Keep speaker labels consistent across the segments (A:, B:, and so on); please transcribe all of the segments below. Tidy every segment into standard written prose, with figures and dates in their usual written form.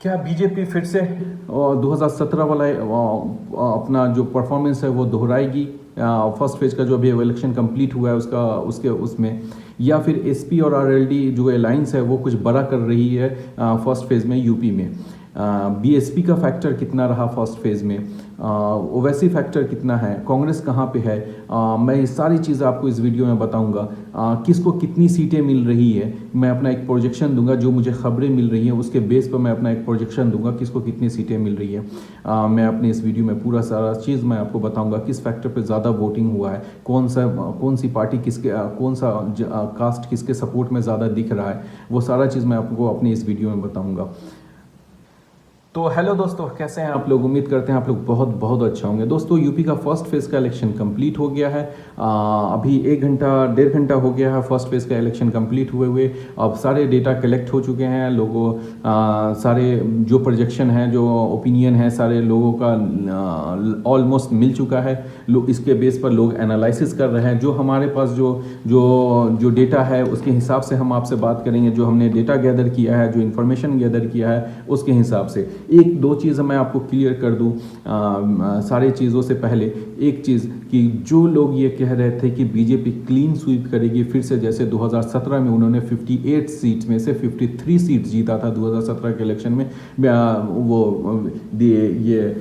A: क्या बीजेपी फिर से 2017 वाला अपना जो परफॉर्मेंस है वो दोहराएगी फर्स्ट फेज का जो अभी इलेक्शन कंप्लीट हुआ है उसका उसके उसमें, या फिर एसपी और आरएलडी जो अलायंस है वो कुछ बड़ा कर रही है फर्स्ट फेज में यूपी में? बीएसपी का फैक्टर कितना रहा फर्स्ट फेज में, ओवैसी फैक्टर कितना है, कांग्रेस कहाँ पे है, मैं ये सारी चीज़ें आपको इस वीडियो में बताऊंगा। किसको कितनी सीटें मिल रही है, मैं अपना एक प्रोजेक्शन दूंगा, जो मुझे खबरें मिल रही हैं उसके बेस पर मैं अपना एक प्रोजेक्शन दूंगा किसको कितनी सीटें मिल रही है। मैं अपने इस वीडियो में पूरा सारा चीज़ मैं आपको बताऊंगा किस फैक्टर पे ज़्यादा वोटिंग हुआ है, कौन सी पार्टी किसके कौन सा कास्ट किसके सपोर्ट में ज़्यादा दिख रहा है, वो सारा चीज़ मैं आपको अपनी इस वीडियो में बताऊँगा। तो हेलो दोस्तों, कैसे हैं आप लोग? उम्मीद करते हैं आप लोग बहुत बहुत अच्छा होंगे। दोस्तों, यूपी का फर्स्ट फेज़ का इलेक्शन कंप्लीट हो गया है। अभी 1 घंटा 1.5 घंटा हो गया है फर्स्ट फेज़ का इलेक्शन कंप्लीट हुए। अब सारे डेटा कलेक्ट हो चुके हैं, लोगों सारे जो प्रोजेक्शन है, जो ओपिनियन है, सारे लोगों का ऑलमोस्ट मिल चुका है। लोग इसके बेस पर लोग एनालिसिस कर रहे हैं। जो हमारे पास जो जो जो डेटा है उसके हिसाब से हम आपसे बात करेंगे। जो हमने डेटा गैदर किया है, जो इन्फॉर्मेशन गैदर किया है उसके हिसाब से एक दो चीज़ मैं आपको क्लियर कर दूं सारी चीज़ों से पहले। एक चीज़ कि जो लोग ये कह रहे थे कि बीजेपी क्लीन स्वीप करेगी फिर से, जैसे 2017 में उन्होंने 58 सीट में से 53 सीट जीता था 2017 के इलेक्शन में। वो ये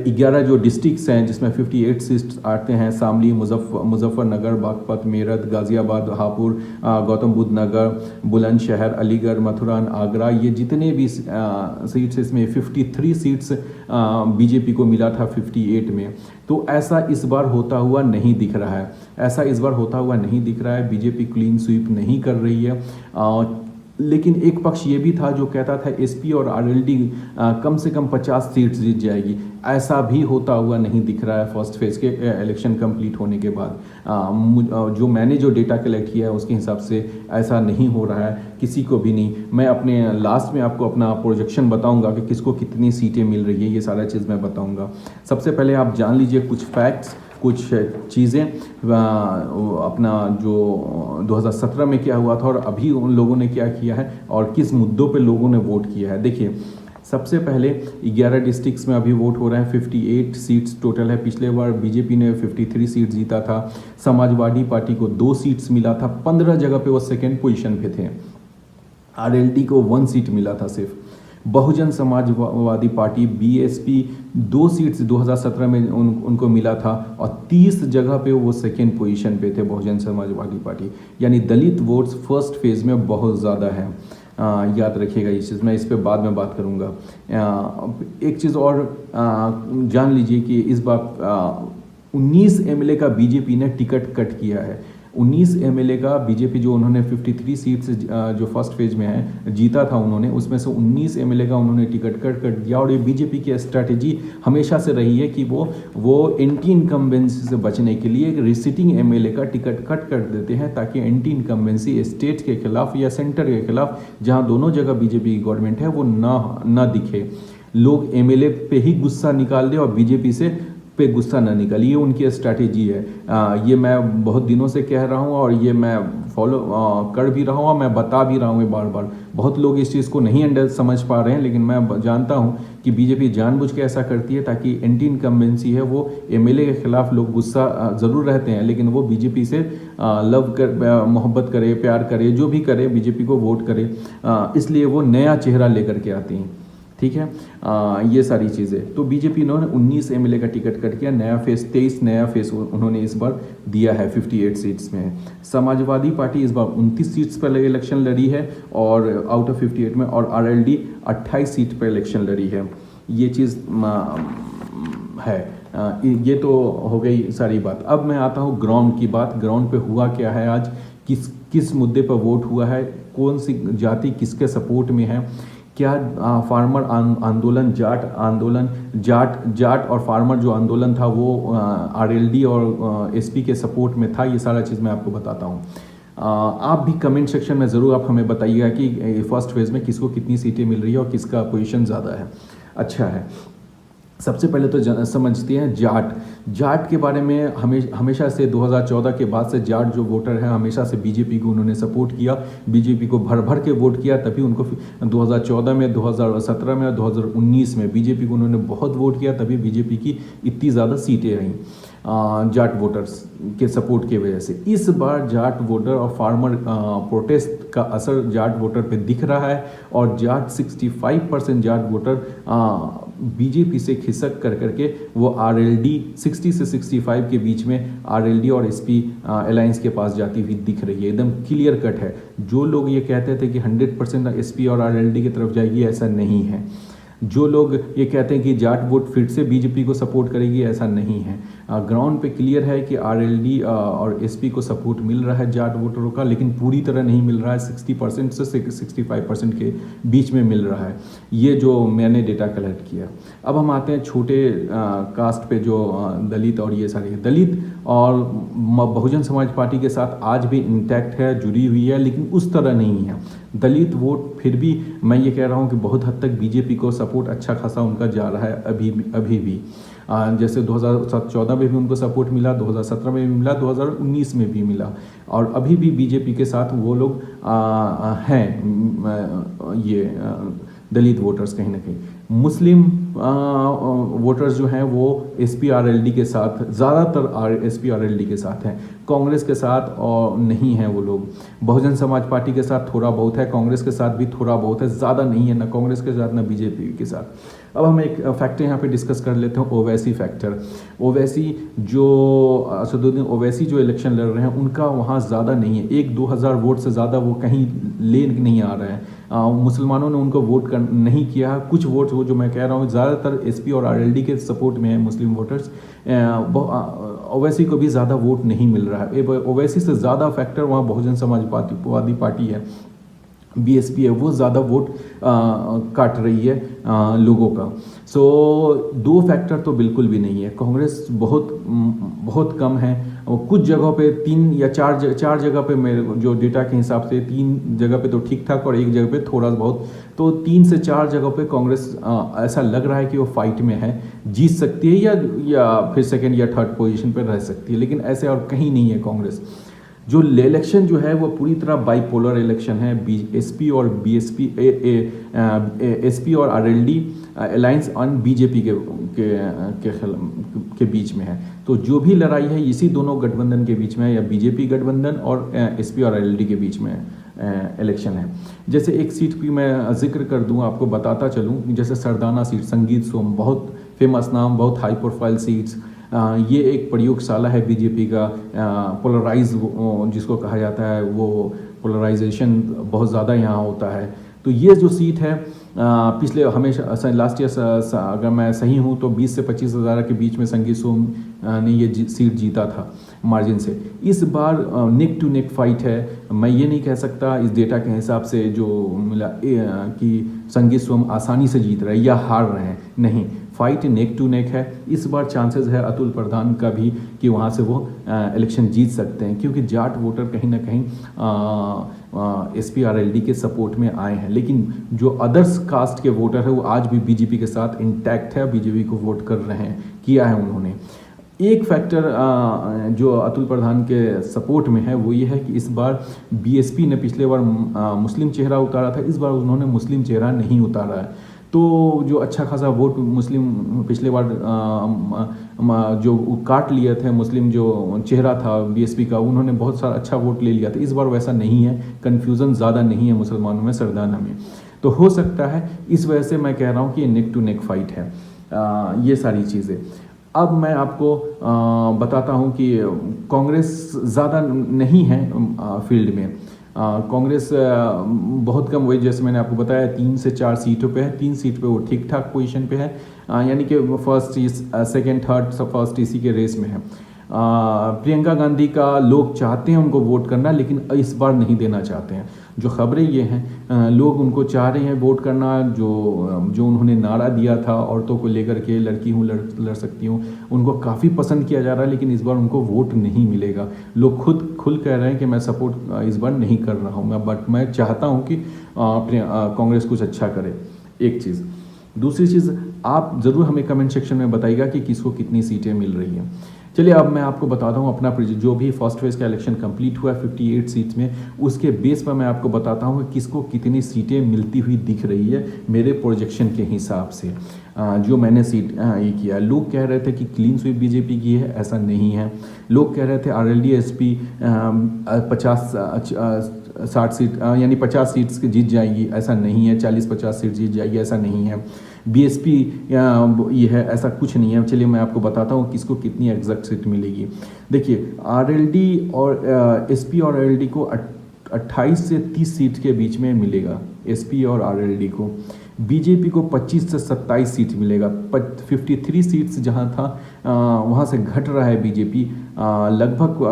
A: 11 जो डिस्ट्रिक्ट्स हैं जिसमें 58 सीट्स आते हैं, शामली, मुजफ्फरनगर, बागपत, मेरठ, गाज़ियाबाद, हापुड़, गौतम बुद्ध नगर, बुलंदशहर, अलीगढ़, मथुरा, आगरा, ये जितने भी सीट्स, इसमें 53 सीट्स बीजेपी को मिला था 58 में। तो ऐसा इस बार होता हुआ नहीं दिख रहा है, ऐसा इस बार होता हुआ नहीं दिख रहा है। बीजेपी क्लीन स्वीप नहीं कर रही है। लेकिन एक पक्ष ये भी था जो कहता था एसपी और आरएलडी कम से कम 50 सीट्स जीत जाएगी। ऐसा भी होता हुआ नहीं दिख रहा है फर्स्ट फेज के इलेक्शन कंप्लीट होने के बाद। जो मैंने जो डेटा कलेक्ट किया है उसके हिसाब से ऐसा नहीं हो रहा है, किसी को भी नहीं। मैं अपने लास्ट में आपको अपना प्रोजेक्शन बताऊंगा कि किसको कितनी सीटें मिल रही है, ये सारा चीज़ मैं बताऊंगा। सबसे पहले आप जान लीजिए कुछ फैक्ट्स, कुछ चीज़ें अपना जो 2017 में क्या हुआ था और अभी उन लोगों ने क्या किया है और किस मुद्दों पे लोगों ने वोट किया है। देखिए, सबसे पहले 11 डिस्ट्रिक्ट्स में अभी वोट हो रहे हैं। 58 सीट्स टोटल है। पिछले बार बीजेपी ने 53 सीट जीता था। समाजवादी पार्टी को 2 सीट्स मिला था, 15 जगह पे वो सेकेंड पोजीशन पे थे। आरएलडी को 1 सीट मिला था सिर्फ। Bahujan Samajwadi party BSP 2 seats 2017 में उनको मिला था और 30 जगह पे वो सेकेंड पोजीशन पे थे बहुजन समाजवादी पार्टी। यानी दलित वोट्स फर्स्ट फेज में बहुत ज़्यादा है। याद रखिएगा ये चीज़, मैं इस पे बाद में बात करूँगा। एक चीज़ और जान लीजिए कि इस बार 19 एमएलए का बीजेपी ने टिकट कट किया है। 19 एमएलए का बीजेपी जो उन्होंने 53 सीट्स जो फर्स्ट फेज में है जीता था उन्होंने, उसमें से 19 एमएलए का उन्होंने टिकट कट कर दिया। और ये बीजेपी की स्ट्रैटेजी हमेशा से रही है कि वो एंटी इनकम्बेंसी से बचने के लिए एक रिसिटिंग एमएलए का टिकट कट कर देते हैं, ताकि एंटी इनकम्बेंसी स्टेट के खिलाफ या सेंटर के खिलाफ, जहाँ दोनों जगह बीजेपी की गवर्नमेंट है, वो ना दिखे। लोग एमएलए पे ही गुस्सा निकाल दे और बीजेपी से पे गुस्सा न निकले, ये उनकी स्ट्रैटेजी है। ये मैं बहुत दिनों से कह रहा हूँ और ये मैं फॉलो कर भी रहा हूँ और मैं बता भी रहा हूँ बार बार। बहुत लोग इस चीज़ को नहीं समझ पा रहे हैं, लेकिन मैं जानता हूँ कि बीजेपी जानबूझ के ऐसा करती है ताकि एंटी इनकम्बेंसी है वो एमएलए के खिलाफ लोग गुस्सा ज़रूर रहते हैं, लेकिन वो बीजेपी से लव कर मोहब्बत करे, प्यार करे, जो भी करे, बीजेपी को वोट करे, इसलिए वो नया चेहरा लेकर के आती हैं। ठीक है, ये सारी चीज़ें। तो बीजेपी ने 19 एमएलए का टिकट कट किया। नया फेस 23 नया फेस उन्होंने इस बार दिया है, 58 सीट्स में। समाजवादी पार्टी इस बार 29 सीट्स पर इलेक्शन लड़ी है और आउट ऑफ 58 में, और आरएलडी 28 सीट पर इलेक्शन लड़ी है। ये चीज़ है। ये तो हो गई सारी बात। अब मैं आता हूँ ग्राउंड की बात। ग्राउंड पे हुआ क्या है आज, किस मुद्दे पर वोट हुआ है, कौन सी जाति किसके सपोर्ट में है, क्या फार्मर आंदोलन, जाट और फार्मर जो आंदोलन था वो आरएलडी और एसपी के सपोर्ट में था, ये सारा चीज़ मैं आपको बताता हूँ। आप भी कमेंट सेक्शन में ज़रूर आप हमें बताइएगा कि फर्स्ट फेज़ में किसको कितनी सीटें मिल रही है और किसका पोजीशन ज़्यादा है, अच्छा है। सबसे पहले तो समझते हैं जाट। जाट के बारे में हमेशा से 2014 के बाद से जाट जो वोटर है हमेशा से बीजेपी को उन्होंने सपोर्ट किया, बीजेपी को भर भर के वोट किया, तभी उनको 2014 में, 2017 में और 2019 में बीजेपी को उन्होंने बहुत वोट किया, तभी बीजेपी की इतनी ज़्यादा सीटें रहीं जाट वोटर्स के सपोर्ट की वजह से। इस बार जाट वोटर और फार्मर प्रोटेस्ट का असर जाट वोटर पे दिख रहा है और जाट 65% जाट वोटर बीजेपी से खिसक कर करके वो आरएलडी 60 से 65 के बीच में आरएलडी और एसपी अलायंस के पास जाती हुई दिख रही है। एकदम क्लियर कट है। जो लोग ये कहते थे कि 100% एसपी और आरएलडी की तरफ जाएगी, ऐसा नहीं है। जो लोग ये कहते हैं कि जाट वोट फिर से बीजेपी को सपोर्ट करेगी, ऐसा नहीं है। ग्राउंड पे क्लियर है कि आरएलडी और एसपी को सपोर्ट मिल रहा है जाट वोटरों का, लेकिन पूरी तरह नहीं मिल रहा है। 60% से 65% के बीच में मिल रहा है, ये जो मैंने डेटा कलेक्ट किया। अब हम आते हैं छोटे कास्ट पे, जो दलित और ये सारे दलित और बहुजन समाज पार्टी के साथ आज भी इंटैक्ट है, जुड़ी हुई है, लेकिन उस तरह नहीं है। दलित वोट फिर भी मैं ये कह रहा हूँ कि बहुत हद तक बीजेपी को सपोर्ट अच्छा खासा उनका जा रहा है अभी भी। जैसे 2014 में भी उनको सपोर्ट मिला, 2017 में भी मिला, 2019 में भी मिला, और अभी भी बीजेपी के साथ वो लोग हैं, ये दलित वोटर्स कहीं ना कहीं। मुस्लिम वोटर्स जो हैं वो एसपी-आरएलडी के साथ, ज़्यादातर एसपी-आरएलडी के साथ हैं, कांग्रेस के साथ और नहीं हैं वो लोग। बहुजन समाज पार्टी के साथ थोड़ा बहुत है, कांग्रेस के साथ भी थोड़ा बहुत है, ज़्यादा नहीं है, ना कांग्रेस के साथ ना बीजेपी के साथ। अब हम एक फैक्टर यहाँ पे डिस्कस कर लेते हैं, ओवैसी फैक्टर। ओवैसी जो असदुद्दीन ओवैसी जो इलेक्शन लड़ रहे हैं, उनका वहाँ ज़्यादा नहीं है, 1-2 हज़ार वोट से ज़्यादा वो कहीं ले नहीं आ रहे हैं। मुसलमानों ने उनको वोट नहीं किया। कुछ वोट वो जो मैं कह रहा हूँ ज़्यादातर एसपी और आरएलडी के सपोर्ट में है मुस्लिम वोटर्स। ओवैसी को भी ज़्यादा वोट नहीं मिल रहा है। ओवैसी से ज़्यादा फैक्टर वहाँ बहुजन समाजवादी पार्टी है, बीएसपी है, वो ज़्यादा वोट काट रही है लोगों का। सो 2 फैक्टर तो बिल्कुल भी नहीं है। कांग्रेस बहुत कम है, कुछ जगहों पे 3 या 4 जगह पे, मेरे जो डेटा के हिसाब से 3 जगह पे तो ठीक ठाक और 1 जगह पे थोड़ा बहुत, तो 3 से 4 जगहों पे कांग्रेस ऐसा लग रहा है कि वो फाइट में है, जीत सकती है या फिर सेकेंड या थर्ड पोजीशन पर रह सकती है, लेकिन ऐसे और कहीं नहीं है कांग्रेस। जो इलेक्शन जो है वो पूरी तरह बाइपोलर इलेक्शन है। एसपी और बीएसपी, एसपी और आरएलडी अलायंस ऑन बीजेपी के बीच में है। तो जो भी लड़ाई है इसी दोनों गठबंधन के बीच में है, या बीजेपी गठबंधन और एसपी और आरएलडी के बीच में इलेक्शन है। जैसे एक सीट की मैं जिक्र कर दूं, आपको बताता चलूं, जैसे सरदाना सीट, संगीत सोम, बहुत फेमस नाम, बहुत हाई प्रोफाइल सीट्स। ये एक प्रयोगशाला है बीजेपी का, पोलराइज जिसको कहा जाता है, वो पोलराइजेशन बहुत ज़्यादा यहाँ होता है। तो ये जो सीट है पिछले हमेशा लास्ट ईयर अगर मैं सही हूँ तो 20 से 25 हज़ार के बीच में संगीत सोम ने ये सीट जीता था मार्जिन से। इस बार नेक टू नेक फाइट है। मैं ये नहीं कह सकता इस डेटा के हिसाब से जो मिला कि संगीत सोम आसानी से जीत रहे हैं या हार रहे हैं, नहीं, फाइट नेक टू नेक है। इस बार चांसेस है अतुल प्रधान का भी कि वहाँ से वो इलेक्शन जीत सकते हैं, क्योंकि जाट वोटर कहीं ना कहीं एसपी-आरएलडी के सपोर्ट में आए हैं। लेकिन जो अदर्स कास्ट के वोटर है वो आज भी बीजेपी के साथ इंटैक्ट है, बीजेपी को वोट कर रहे हैं, किया है उन्होंने। एक फैक्टर जो अतुल प्रधान के सपोर्ट में है वो ये है कि इस बार बीएसपी ने पिछले बार मुस्लिम चेहरा उतारा था, इस बार उन्होंने मुस्लिम चेहरा नहीं उतारा है। तो जो अच्छा खासा वोट मुस्लिम पिछले बार जो काट लिए थे, मुस्लिम जो चेहरा था बीएसपी का, उन्होंने बहुत सारा अच्छा वोट ले लिया था। इस बार वैसा नहीं है, कन्फ्यूज़न ज़्यादा नहीं है मुसलमानों में, सरदाना में। तो हो सकता है इस वजह से मैं कह रहा हूँ कि ये नेक टू नेक फाइट है, ये सारी चीज़ें। अब मैं आपको बताता हूँ कि कांग्रेस ज़्यादा नहीं है फील्ड में। कांग्रेस बहुत कम, वही जैसे मैंने आपको बताया 3 से 4 सीटों पे है, 3 सीट पे वो ठीक ठाक पोजीशन पे है, यानी कि फर्स्ट, सेकंड, थर्ड, फर्स्ट इसी के रेस में है। प्रियंका गांधी का लोग चाहते हैं उनको वोट करना, लेकिन इस बार नहीं देना चाहते हैं। जो खबरें ये हैं, लोग उनको चाह रहे हैं वोट करना, जो उन्होंने नारा दिया था औरतों को लेकर के, लड़की हूँ लड़ सकती हूँ, उनको काफ़ी पसंद किया जा रहा है, लेकिन इस बार उनको वोट नहीं मिलेगा। लोग खुल कह रहे हैं कि मैं सपोर्ट इस बार नहीं कर रहा हूँ, बट मैं चाहता हूँ कि कांग्रेस कुछ अच्छा करे। एक चीज़ दूसरी चीज़, आप ज़रूर हमें कमेंट सेक्शन में बताइएगा कि किसको कितनी सीटें मिल रही हैं। चलिए अब मैं आपको बताता हूँ अपना जो भी फर्स्ट फेज़ का इलेक्शन कंप्लीट हुआ है 58 सीट्स में, उसके बेस पर मैं आपको बताता हूँ कि किसको कितनी सीटें मिलती हुई दिख रही है मेरे प्रोजेक्शन के हिसाब से। जो मैंने सीट ये किया, लोग कह रहे थे कि क्लीन स्वीप बीजेपी की है, ऐसा नहीं है। लोग कह रहे थे आरएलडी एसपी 60 सीट यानी 50 सीट्स जीत जाएगी, ऐसा नहीं है। 40-50 सीट जीत जाएगी, ऐसा नहीं है। बीएसपी ये है, ऐसा कुछ नहीं है। चलिए मैं आपको बताता हूँ किसको कितनी एग्जैक्ट सीट मिलेगी। देखिए आरएलडी और एसपी और आरएलडी को 28 से 30 सीट के बीच में मिलेगा एसपी और आरएलडी को। बीजेपी को 25 से 27 सीट मिलेगा। 53 सीट्स जहां था वहां से घट रहा है बीजेपी, लगभग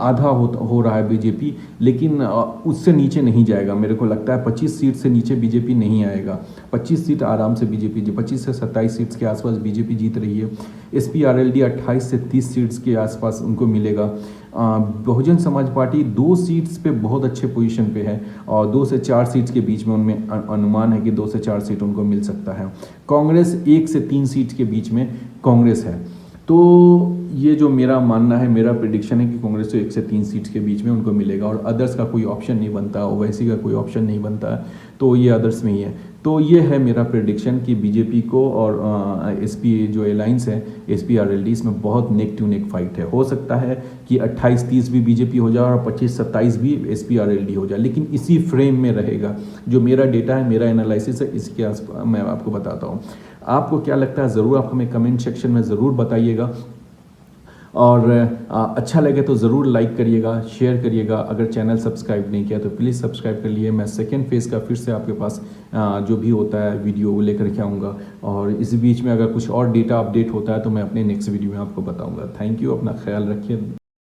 A: आधा हो रहा है बीजेपी, लेकिन उससे नीचे नहीं जाएगा। मेरे को लगता है 25 सीट से नीचे बीजेपी नहीं आएगा। 25 सीट आराम से बीजेपी 25 से 27 सीट्स के आसपास बीजेपी जीत रही है। एसपी आरएलडी 28 से 30 सीट्स के आसपास उनको मिलेगा। बहुजन समाज पार्टी 2 सीट्स पे बहुत अच्छे पोजीशन पे है और 2 से 4 सीट्स के बीच में उनमें अनुमान है कि 2 से 4 सीट उनको मिल सकता है। कांग्रेस 1 से 3 सीट के बीच में कांग्रेस है। तो ये जो मेरा मानना है, मेरा प्रेडिक्शन है कि कांग्रेस को 1 से 3 सीट्स के बीच में उनको मिलेगा और अदर्स का कोई ऑप्शन नहीं बनता, ओवैसी का कोई ऑप्शन नहीं बनता, तो ये अदर्स में ही है। तो ये है मेरा प्रेडिक्शन कि बीजेपी को और एसपी जो अलायंस है एसपी आरएलडी, इसमें बहुत नेक टू नेक फाइट है। हो सकता है कि 28-30 भी बीजेपी हो जाए और 25-27 भी एसपी आरएलडी हो जाए, लेकिन इसी फ्रेम में रहेगा। जो मेरा डेटा है, मेरा एनालिसिस है, इसके आसपास मैं आपको बताता हूँ। आपको क्या लगता है ज़रूर आप हमें कमेंट सेक्शन में ज़रूर बताइएगा और अच्छा लगे तो ज़रूर लाइक करिएगा, शेयर करिएगा। अगर चैनल सब्सक्राइब नहीं किया तो प्लीज़ सब्सक्राइब कर लिए। मैं सेकेंड फेज़ का फिर से आपके पास जो भी होता है वीडियो लेकर के आऊँगा और इस बीच में अगर कुछ और डेटा अपडेट होता है तो मैं अपने नेक्स्ट वीडियो में आपको बताऊँगा। थैंक यू, अपना ख्याल रखिए।